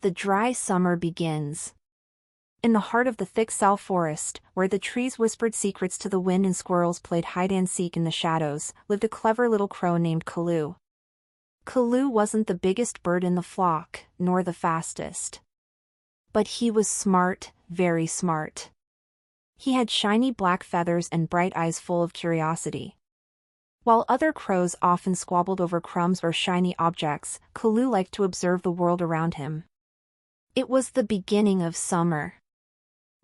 The dry summer begins. In the heart of the thick Sal forest, where the trees whispered secrets to the wind and squirrels played hide-and-seek in the shadows, lived a clever little crow named Kalu. Kalu wasn't the biggest bird in the flock, nor the fastest. But he was smart, very smart. He had shiny black feathers and bright eyes full of curiosity. While other crows often squabbled over crumbs or shiny objects, Kalu liked to observe the world around him. It was the beginning of summer.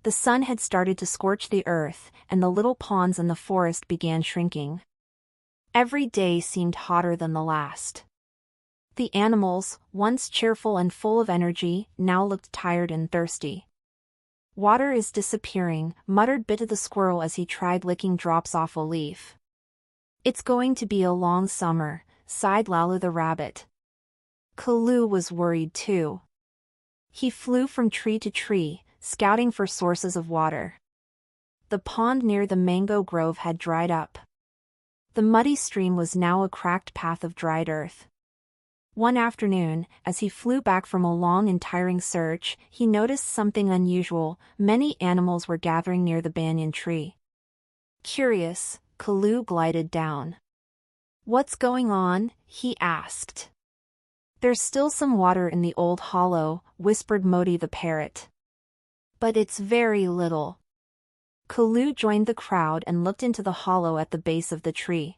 The sun had started to scorch the earth, and the little ponds in the forest began shrinking. Every day seemed hotter than the last. The animals, once cheerful and full of energy, now looked tired and thirsty. "Water is disappearing," muttered Bita the squirrel as he tried licking drops off a leaf. "It's going to be a long summer," sighed Lalu the rabbit. Kalu was worried too. He flew from tree to tree, scouting for sources of water. The pond near the mango grove had dried up. The muddy stream was now a cracked path of dried earth. One afternoon, as he flew back from a long and tiring search, he noticed something unusual. Many animals were gathering near the banyan tree. Curious, Kalu glided down. "What's going on?" he asked. "There's still some water in the old hollow," whispered Moti the parrot. "But it's very little." Kalu joined the crowd and looked into the hollow at the base of the tree.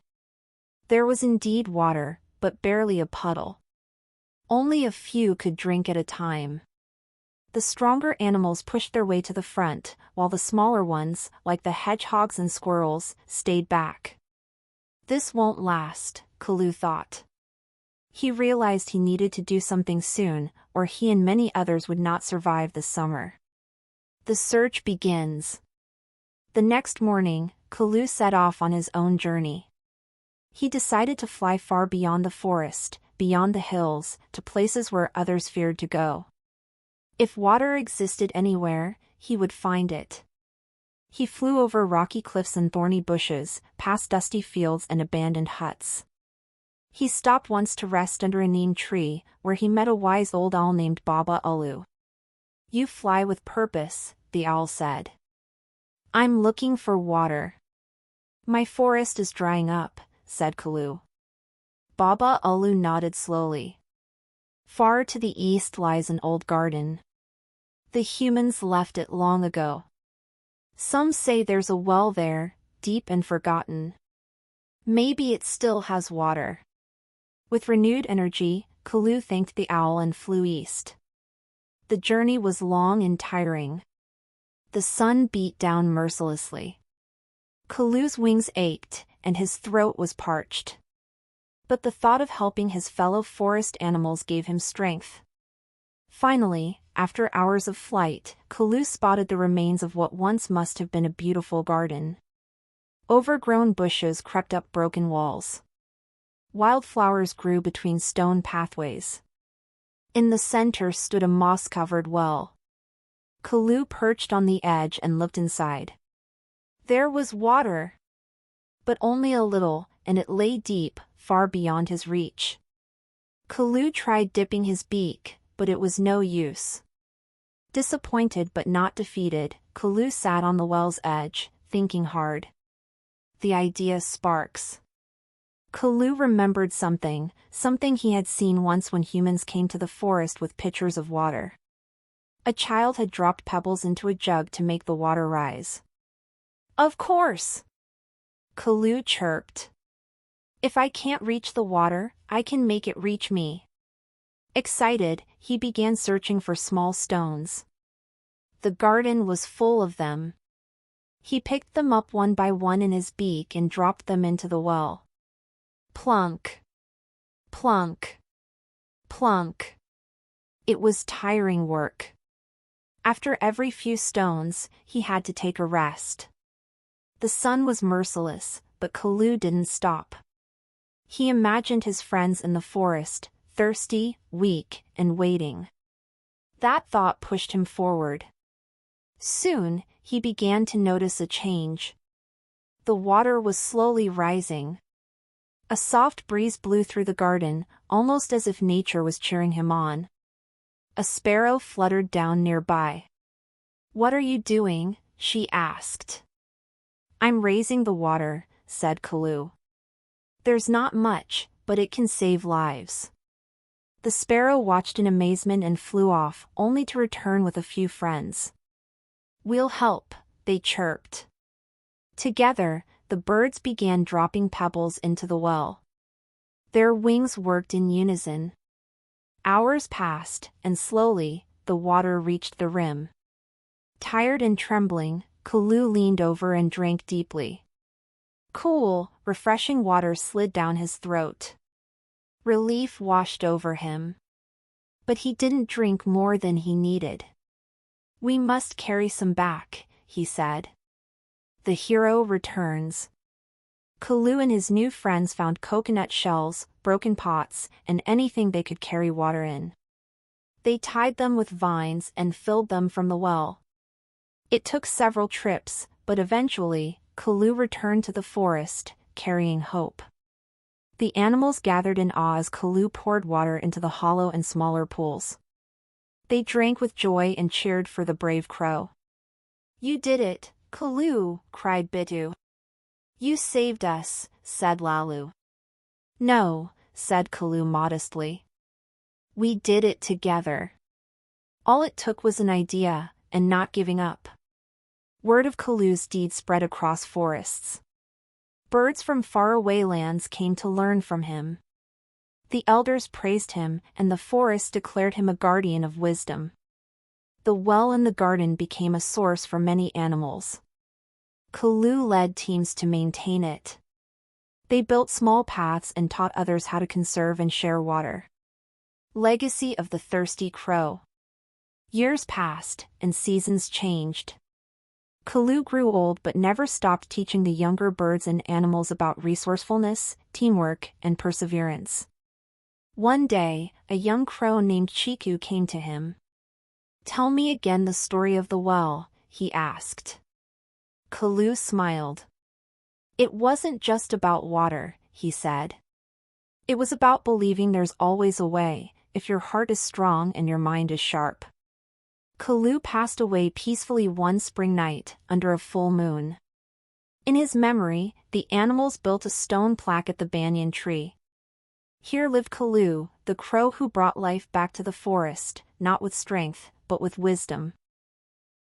There was indeed water, but barely a puddle. Only a few could drink at a time. The stronger animals pushed their way to the front, while the smaller ones, like the hedgehogs and squirrels, stayed back. "This won't last," Kalu thought. He realized he needed to do something soon, or he and many others would not survive the summer. The search begins. The next morning, Kalu set off on his own journey. He decided to fly far beyond the forest, beyond the hills, to places where others feared to go. If water existed anywhere, he would find it. He flew over rocky cliffs and thorny bushes, past dusty fields and abandoned huts. He stopped once to rest under a neem tree, where he met a wise old owl named Baba Ulu. "You fly with purpose," the owl said. "I'm looking for water." "My forest is drying up," said Kalu. Baba Ulu nodded slowly. "Far to the east lies an old garden. The humans left it long ago. Some say there's a well there, deep and forgotten. Maybe it still has water." With renewed energy, Kalu thanked the owl and flew east. The journey was long and tiring. The sun beat down mercilessly. Kalu's wings ached, and his throat was parched. But the thought of helping his fellow forest animals gave him strength. Finally, after hours of flight, Kalu spotted the remains of what once must have been a beautiful garden. Overgrown bushes crept up broken walls. Wildflowers grew between stone pathways. In the center stood a moss-covered well. Kalu perched on the edge and looked inside. There was water. But only a little, and it lay deep, far beyond his reach. Kalu tried dipping his beak, but it was no use. Disappointed but not defeated, Kalu sat on the well's edge, thinking hard. The idea sparks. Kalu remembered something he had seen once when humans came to the forest with pitchers of water. A child had dropped pebbles into a jug to make the water rise. "Of course!" Kalu chirped. "If I can't reach the water, I can make it reach me." Excited, he began searching for small stones. The garden was full of them. He picked them up one by one in his beak and dropped them into the well. Plunk! Plunk! Plunk! It was tiring work. After every few stones, he had to take a rest. The sun was merciless, but Kalu didn't stop. He imagined his friends in the forest, thirsty, weak, and waiting. That thought pushed him forward. Soon, he began to notice a change. The water was slowly rising. A soft breeze blew through the garden, almost as if nature was cheering him on. A sparrow fluttered down nearby. "What are you doing?" she asked. "I'm raising the water," said Kalu. "There's not much, but it can save lives." The sparrow watched in amazement and flew off, only to return with a few friends. "We'll help," they chirped. Together, the birds began dropping pebbles into the well. Their wings worked in unison. Hours passed, and slowly, the water reached the rim. Tired and trembling, Kalu leaned over and drank deeply. Cool, refreshing water slid down his throat. Relief washed over him. But he didn't drink more than he needed. "We must carry some back," he said. The hero returns. Kalu and his new friends found coconut shells, broken pots, and anything they could carry water in. They tied them with vines and filled them from the well. It took several trips, but eventually, Kalu returned to the forest, carrying hope. The animals gathered in awe as Kalu poured water into the hollow and smaller pools. They drank with joy and cheered for the brave crow. "You did it, Kalu!" cried Bitu. "You saved us," said Lalu. "No," said Kalu modestly. "We did it together." All it took was an idea, and not giving up. Word of Kalu's deed spread across forests. Birds from faraway lands came to learn from him. The elders praised him, and the forest declared him a guardian of wisdom. The well in the garden became a source for many animals. Kalu led teams to maintain it. They built small paths and taught others how to conserve and share water. Legacy of the Thirsty Crow. Years passed, and seasons changed. Kalu grew old but never stopped teaching the younger birds and animals about resourcefulness, teamwork, and perseverance. One day, a young crow named Chiku came to him. "Tell me again the story of the well," he asked. Kalu smiled. "It wasn't just about water," he said. "It was about believing there's always a way, if your heart is strong and your mind is sharp." Kalu passed away peacefully one spring night, under a full moon. In his memory, the animals built a stone plaque at the banyan tree. Here lived Kalu, the crow who brought life back to the forest, not with strength, but with wisdom.